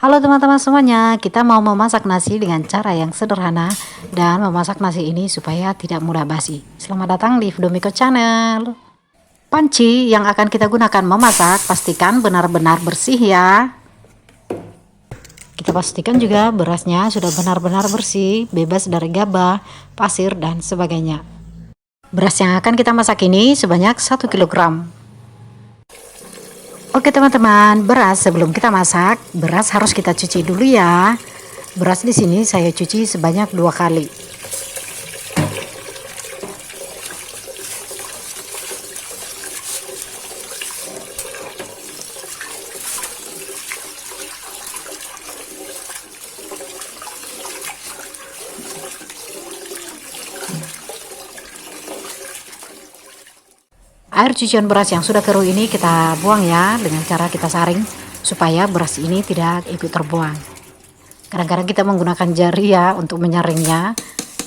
Halo teman-teman semuanya, kita mau memasak nasi dengan cara yang sederhana dan memasak nasi ini supaya tidak mudah basi. Selamat datang di Vdomiko Channel. Panci yang akan kita gunakan memasak, pastikan benar-benar bersih ya. Kita pastikan juga berasnya sudah benar-benar bersih, bebas dari gabah, pasir, dan sebagainya. Beras yang akan kita masak ini sebanyak 1 kilogram. Oke teman-teman, beras sebelum kita masak, beras harus kita cuci dulu ya. Beras di sini saya cuci sebanyak 2 kali. Air cucian beras yang sudah keruh ini kita buang ya dengan cara kita saring supaya beras ini tidak ikut terbuang. Kadang-kadang kita menggunakan jari ya untuk menyaringnya.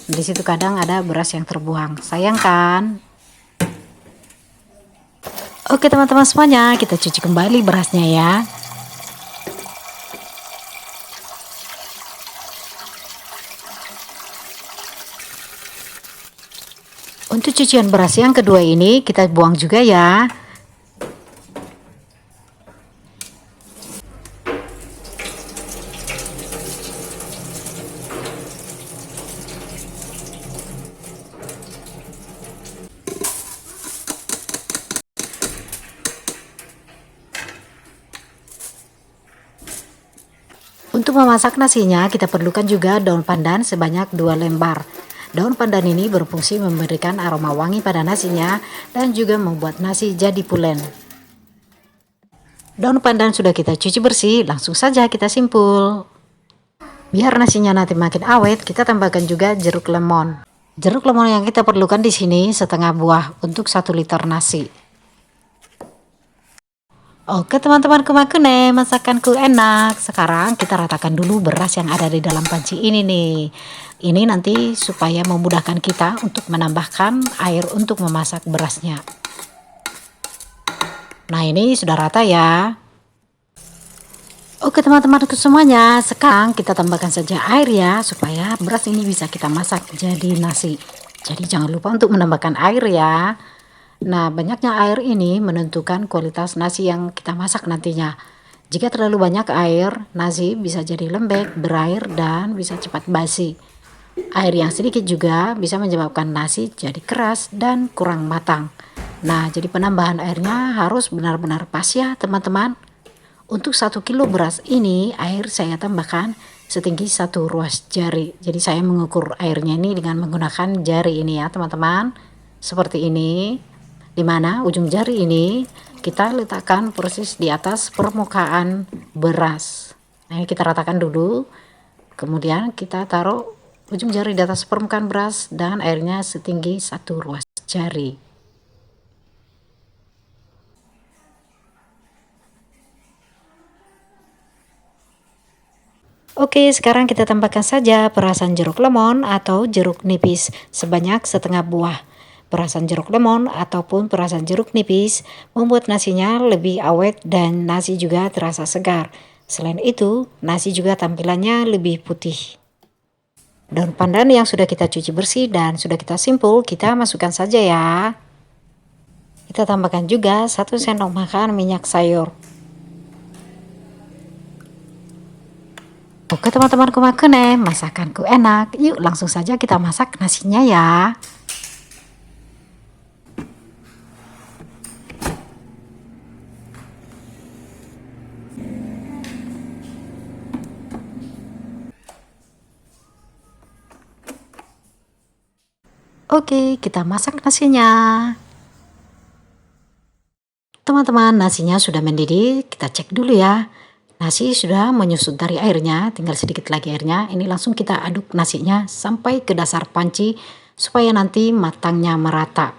Di situ kadang ada beras yang terbuang. Sayang kan? Oke teman-teman semuanya, kita cuci kembali berasnya ya. Untuk cucian beras yang kedua ini kita buang juga ya. Untuk memasak nasinya kita perlukan juga daun pandan sebanyak 2 lembar. Daun pandan ini berfungsi memberikan aroma wangi pada nasinya dan juga membuat nasi jadi pulen. Daun pandan sudah kita cuci bersih, langsung saja kita simpul. Biar nasinya nanti makin awet, kita tambahkan juga jeruk lemon. Jeruk lemon yang kita perlukan di sini setengah buah untuk 1 liter nasi. Oke teman-temanku makune, masakanku enak. Sekarang kita ratakan dulu beras yang ada di dalam panci ini nih. Ini nanti supaya memudahkan kita untuk menambahkan air untuk memasak berasnya. Nah ini sudah rata ya. Oke teman-temanku semuanya, sekarang kita tambahkan saja air ya supaya beras ini bisa kita masak jadi nasi. Jadi jangan lupa untuk menambahkan air ya. Nah, banyaknya air ini menentukan kualitas nasi yang kita masak nantinya. Jika terlalu banyak air, nasi bisa jadi lembek, berair, dan bisa cepat basi. Air yang sedikit juga bisa menyebabkan nasi jadi keras dan kurang matang. Nah, jadi penambahan airnya harus benar-benar pas ya teman-teman. Untuk 1 kilo beras ini, air saya tambahkan setinggi 1 ruas jari. Jadi saya mengukur airnya ini dengan menggunakan jari ini ya teman-teman. Seperti ini. Di mana ujung jari ini kita letakkan persis di atas permukaan beras. Nah, kita ratakan dulu. Kemudian kita taruh ujung jari di atas permukaan beras dan airnya setinggi 1 ruas jari. Oke, sekarang kita tambahkan saja perasan jeruk lemon atau jeruk nipis sebanyak setengah buah. Perasan jeruk lemon ataupun perasan jeruk nipis membuat nasinya lebih awet dan nasi juga terasa segar. Selain itu, nasi juga tampilannya lebih putih. Daun pandan yang sudah kita cuci bersih dan sudah kita simpul, kita masukkan saja ya. Kita tambahkan juga 1 sendok makan minyak sayur. Oke teman-temanku makane, masakanku enak. Yuk langsung saja kita masak nasinya ya. Oke, kita masak nasinya. Teman-teman, nasinya sudah mendidih, kita cek dulu ya. Nasi sudah menyusut dari airnya, tinggal sedikit lagi airnya. Ini langsung kita aduk nasinya sampai ke dasar panci supaya nanti matangnya merata.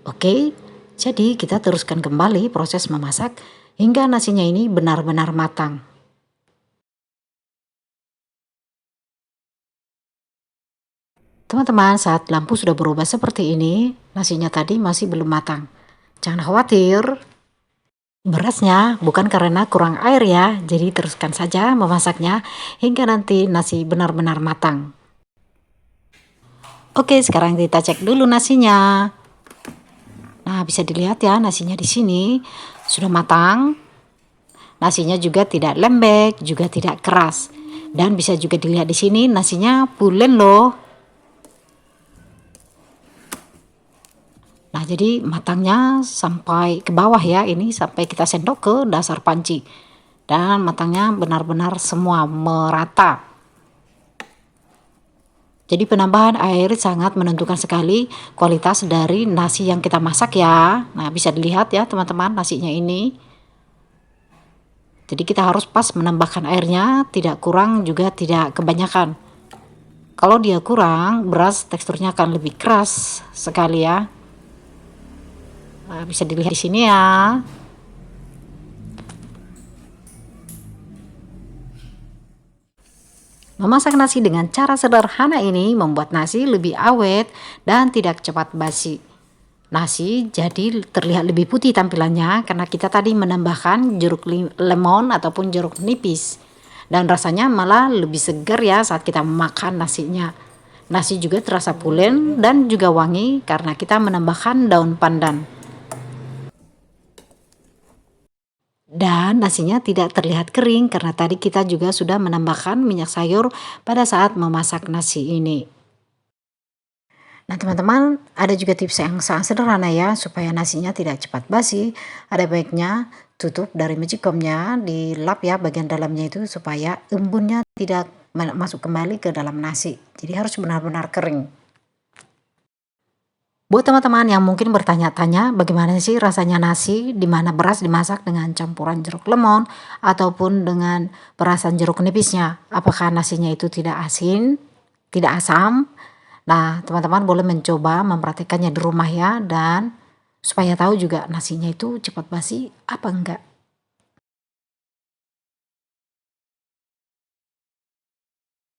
Oke, jadi kita teruskan kembali proses memasak hingga nasinya ini benar-benar matang. Teman-teman, saat lampu sudah berubah seperti ini, nasinya tadi masih belum matang. Jangan khawatir, berasnya, bukan karena kurang air ya. Jadi teruskan saja memasaknya hingga nanti nasi benar-benar matang. Oke, sekarang kita cek dulu nasinya. Nah, bisa dilihat ya nasinya di sini sudah matang. Nasinya juga tidak lembek, juga tidak keras. Dan bisa juga dilihat di sini nasinya pulen loh. Nah, jadi matangnya sampai ke bawah ya, ini sampai kita sendok ke dasar panci. Dan matangnya benar-benar semua merata. Jadi penambahan air sangat menentukan sekali kualitas dari nasi yang kita masak ya. Nah, bisa dilihat ya teman-teman nasinya ini. Jadi kita harus pas menambahkan airnya, tidak kurang juga tidak kebanyakan. Kalau dia kurang, beras teksturnya akan lebih keras sekali ya. Nah, bisa dilihat di sini ya. Memasak nasi dengan cara sederhana ini membuat nasi lebih awet dan tidak cepat basi. Nasi jadi terlihat lebih putih tampilannya karena kita tadi menambahkan jeruk lemon ataupun jeruk nipis. Dan rasanya malah lebih segar ya saat kita makan nasinya. Nasi juga terasa pulen dan juga wangi karena kita menambahkan daun pandan. Dan nasinya tidak terlihat kering karena tadi kita juga sudah menambahkan minyak sayur pada saat memasak nasi ini. Nah teman-teman, ada juga tips yang sangat sederhana ya supaya nasinya tidak cepat basi. Ada baiknya tutup dari magicomnya, dilap ya bagian dalamnya itu supaya embunnya tidak masuk kembali ke dalam nasi. Jadi harus benar-benar kering. Buat teman-teman yang mungkin bertanya-tanya bagaimana sih rasanya nasi di mana beras dimasak dengan campuran jeruk lemon ataupun dengan perasan jeruk nipisnya. Apakah nasinya itu tidak asin, tidak asam? Nah, teman-teman boleh mencoba mempraktikkannya di rumah ya dan supaya tahu juga nasinya itu cepat basi apa enggak.